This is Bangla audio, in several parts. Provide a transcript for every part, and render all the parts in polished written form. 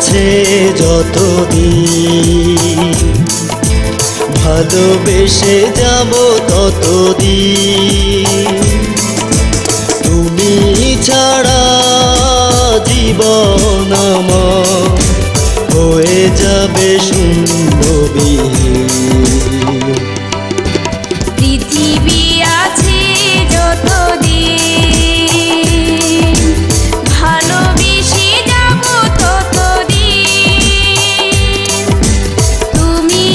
আছে যতদিন, ভালোবেসে যাব ততদিন। তুমি ছাড়া জীবন আমার হয়ে যাবে শূন্যবিহীন। পৃথিবী আছে যতদিন, ভালোবেসে যাব ততদিন। তুমি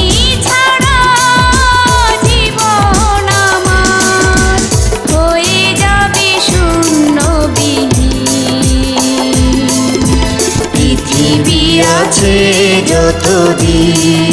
ছাড়া জীবন আমার হয়ে যাবে শূন্যবিহীন। পৃথিবী আছে যতদিন।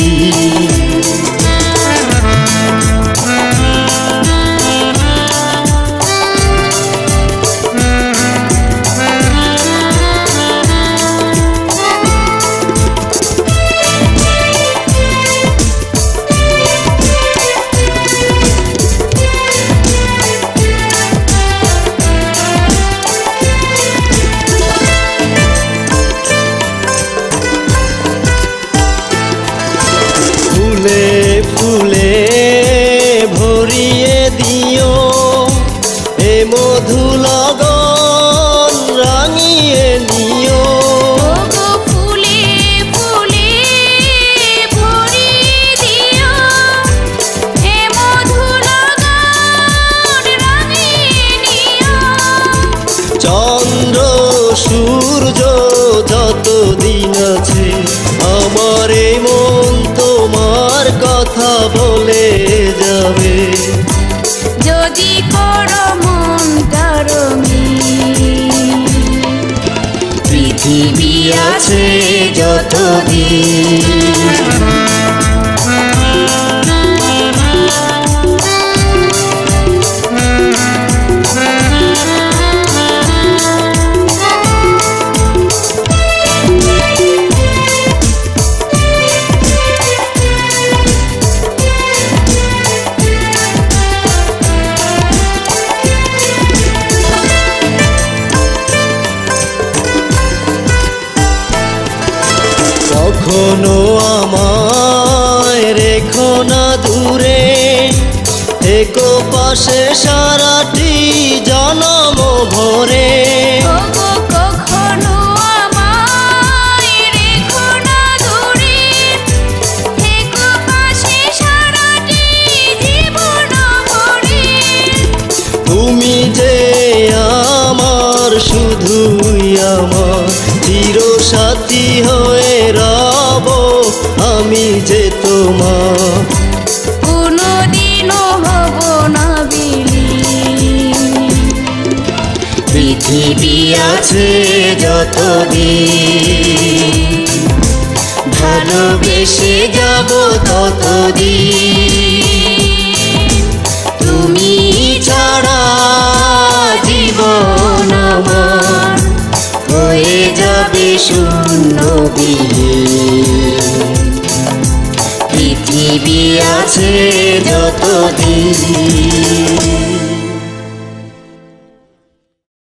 ফুলে ফুলে ভরিয়ে দিও এ মধু লগন রাঙিয়ে নিও। ফুলে ফুলে ভরিয়ে দিও এ মধু লগন রাঙিয়ে নিও। চন্দ্র সূর্য যতদিন আছে আমার এই মন তোমার কথা বলে যাবে। যদি করো মনটা রঙিন, পৃথিবী আছে যতদিন। কখনো আমায় রেখো না দূরে, থেকো পাশে সারাটি জনম ভরে। কখনো আমায় রেখো না দূরে, থেকো পাশে সারাটি জীবন ভরে। তুমি যে আমার শুধুই আমার চিরসাথী হয়ে রব, আমি যে তোমার কোনদিনও হব না বিলীন। পৃথিবী আছে যতদিন, ভালোবেসে যাব ততদিন। তুমি ছাড়া জীবন আমার হয়ে যাবে শূন্যবিহীন। পৃথিবী আছে যতদিন।